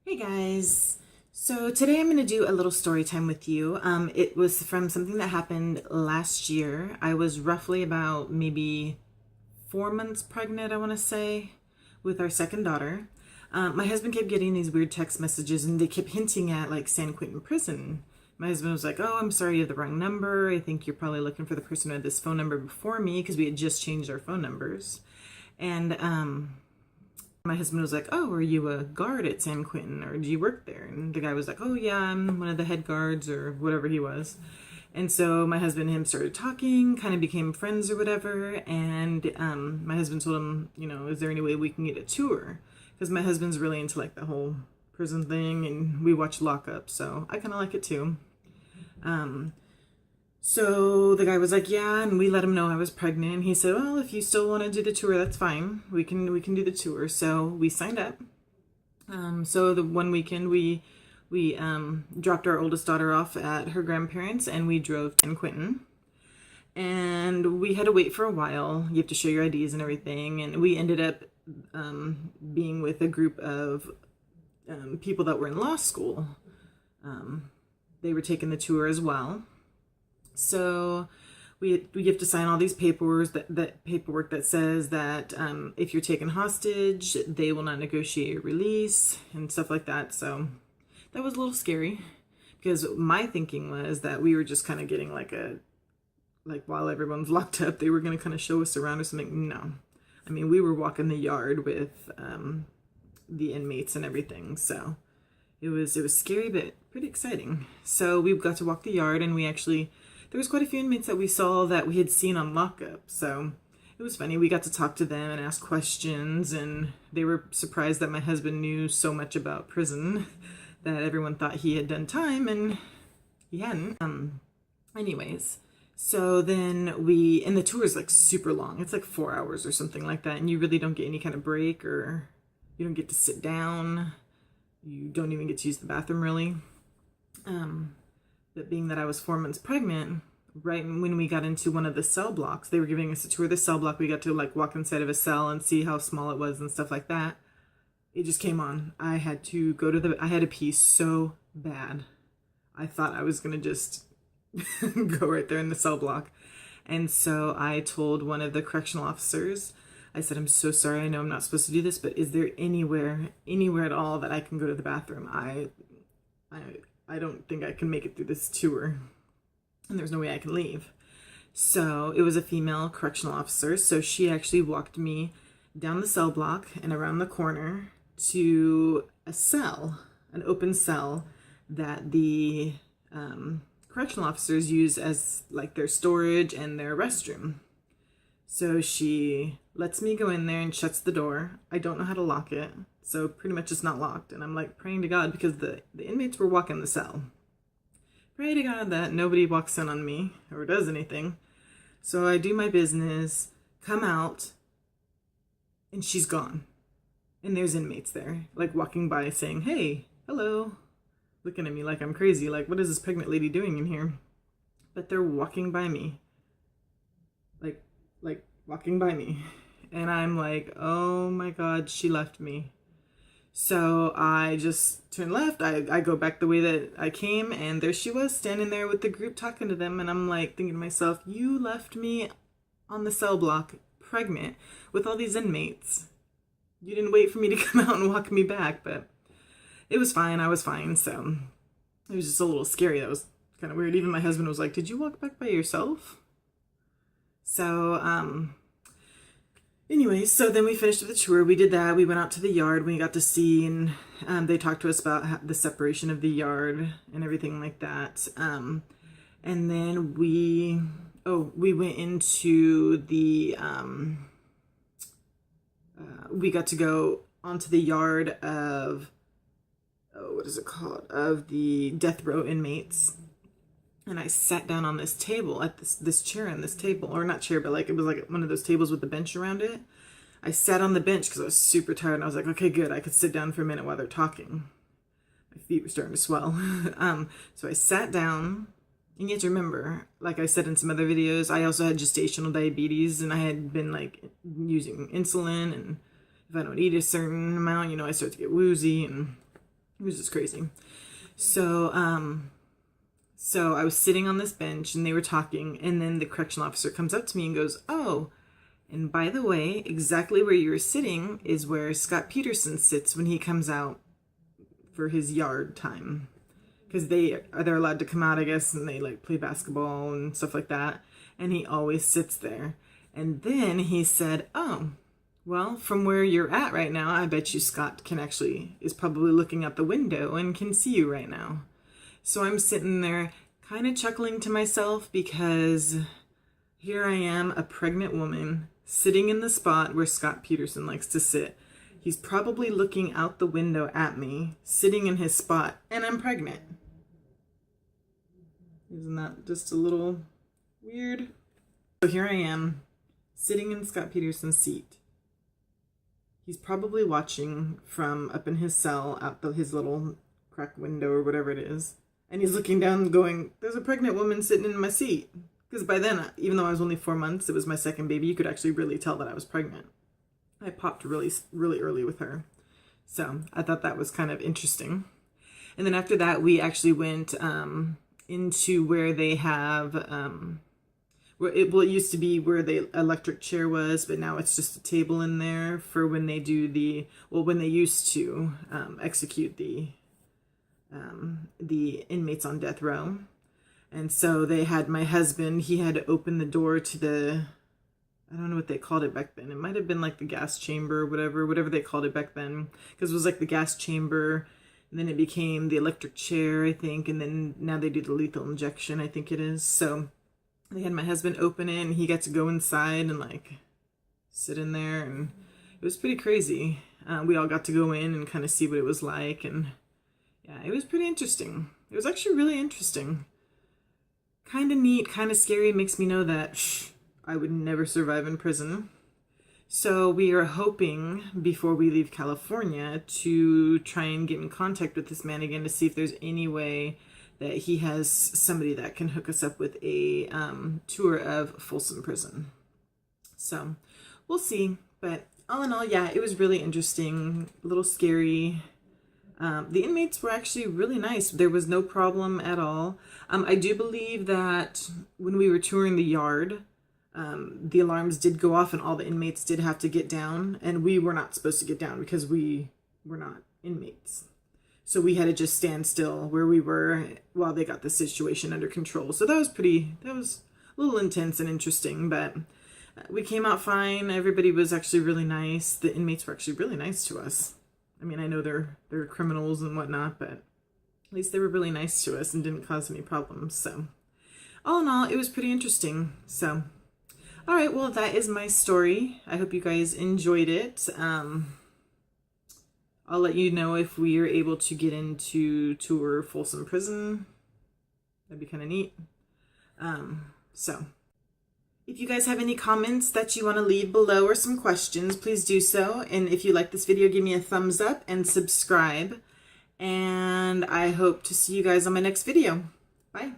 Hey guys. So today I'm going to do a little story time with you. It was from something that happened last year. I was roughly about maybe 4 months pregnant, I want to say, with our second daughter. My husband kept getting these weird text messages and they kept hinting at like San Quentin Prison. My husband was like, "Oh, I'm sorry, you have the wrong number. I think you're probably looking for the person who had this phone number before me," because we had just changed our phone numbers. And my husband was like, "Oh, are you a guard at San Quentin, or do you work there?" And the guy was like, "Oh yeah, I'm one of the head guards," or whatever he was. And so my husband and him started talking, kind of became friends or whatever. And my husband told him, "Is there any way we can get a tour?" Because my husband's really into like the whole prison thing, and we watch Lock Up, so I kind of like it too. Um, so the guy was like, "Yeah," and we let him know I was pregnant. He said, "Well, if you still want to do the tour, that's fine. We can do the tour." So we signed up. So the one weekend we dropped our oldest daughter off at her grandparents, and we drove to San Quentin. And we had to wait for a while. You have to show your IDs and everything. And we ended up being with a group of people that were in law school. They were taking the tour as well. So we have to sign all these paperwork that says that if you're taken hostage, they will not negotiate your release and stuff like that. So that was a little scary because my thinking was that we were just kind of getting like while everyone's locked up, they were going to kind of show us around or something. No, I mean, we were walking the yard with the inmates and everything. So it was scary, but pretty exciting. So we got to walk the yard, and there was quite a few inmates that we saw that we had seen on lockup. So it was funny. We got to talk to them and ask questions, and they were surprised that my husband knew so much about prison that everyone thought he had done time, and he hadn't. Anyways, so then and the tour is like super long. It's like 4 hours or something like that, and you really don't get any kind of break, or you don't get to sit down. You don't even get to use the bathroom, really. But being that I was 4 months pregnant, right when we got into one of the cell blocks, they were giving us a tour of the cell block. We got to like walk inside of a cell and see how small it was and stuff like that. It just came on. I had to I had to pee so bad. I thought I was going to just go right there in the cell block. And so I told one of the correctional officers, I said, "I'm so sorry. I know I'm not supposed to do this, but is there anywhere at all that I can go to the bathroom? I don't think I can make it through this tour, and there's no way I can leave." So it was a female correctional officer. So she actually walked me down the cell block and around the corner to a cell, an open cell that the correctional officers use as like their storage and their restroom. So she lets me go in there and shuts the door. I don't know how to lock it, so pretty much it's not locked. And I'm like praying to God, because the inmates were walking the cell. Pray to God that nobody walks in on me or does anything. So I do my business, come out, and she's gone. And there's inmates there, like walking by saying, "Hey, hello," looking at me like I'm crazy, like, what is this pregnant lady doing in here? But they're walking by me. Like walking by me. And I'm like, oh my God, she left me. So I just turn left. I go back the way that I came, and there she was standing there with the group talking to them. And I'm like thinking to myself, you left me on the cell block pregnant with all these inmates. You didn't wait for me to come out and walk me back, but it was fine. I was fine. So it was just a little scary. That was kind of weird. Even my husband was like, "Did you walk back by yourself?" So, anyway, so then we finished with the tour. We did that. We went out to the yard. We got to see, and they talked to us about the separation of the yard and everything like that. And then we went into we got to go onto the yard of, what is it called? Of the death row inmates. And I sat down on this table at this chair and this table, or not chair, but like it was like one of those tables with the bench around it. I sat on the bench because I was super tired, and I was like, okay, good. I could sit down for a minute while they're talking. My feet were starting to swell. So I sat down, and you have to remember, like I said in some other videos, I also had gestational diabetes, and I had been like using insulin, and if I don't eat a certain amount, I start to get woozy, and It was just crazy. So, so I was sitting on this bench and they were talking, and then the correctional officer comes up to me and goes, "Oh, and by the way, exactly where you were sitting is where Scott Peterson sits when he comes out for his yard time." Because they're allowed to come out, I guess, and they like play basketball and stuff like that. And he always sits there. And then he said, "Oh, well, from where you're at right now, I bet you Scott is probably looking out the window and can see you right now." So I'm sitting there kind of chuckling to myself because here I am, a pregnant woman, sitting in the spot where Scott Peterson likes to sit. He's probably looking out the window at me, sitting in his spot, and I'm pregnant. Isn't that just a little weird? So here I am, sitting in Scott Peterson's seat. He's probably watching from up in his cell out his little crack window or whatever it is. And he's looking down going, "There's a pregnant woman sitting in my seat." Because by then, even though I was only 4 months, it was my second baby, you could actually really tell that I was pregnant. I popped really, really early with her. So I thought that was kind of interesting. And then after that, we actually went into where they have, it used to be where the electric chair was, but now it's just a table in there for when they do when they used to execute the inmates on death row. And so they had my husband, he had to open the door to I don't know what they called it back then. It might have been like the gas chamber or whatever they called it back then. Because it was like the gas chamber, and then it became the electric chair, I think. And then now they do the lethal injection, I think it is. So they had my husband open it, and he got to go inside and like sit in there. And it was pretty crazy. We all got to go in and kind of see what it was like. And yeah, it was pretty interesting. It was actually really interesting. Kind of neat, kind of scary. Makes me know that I would never survive in prison. So we are hoping before we leave California to try and get in contact with this man again to see if there's any way that he has somebody that can hook us up with a tour of Folsom Prison. So we'll see. But all in all, yeah, it was really interesting, a little scary. The inmates were actually really nice. There was no problem at all. I do believe that when we were touring the yard, the alarms did go off and all the inmates did have to get down, and we were not supposed to get down because we were not inmates. So we had to just stand still where we were while they got the situation under control. So that was a little intense and interesting, but we came out fine. Everybody was actually really nice. The inmates were actually really nice to us. I mean, I know they're criminals and whatnot, but at least they were really nice to us and didn't cause any problems. So all in all, it was pretty interesting. So all right, well, that is my story. I hope you guys enjoyed it. I'll let you know if we are able to get into tour Folsom Prison. That'd be kind of neat. So if you guys have any comments that you want to leave below or some questions, please do so. And if you like this video, give me a thumbs up and subscribe. And I hope to see you guys on my next video. Bye.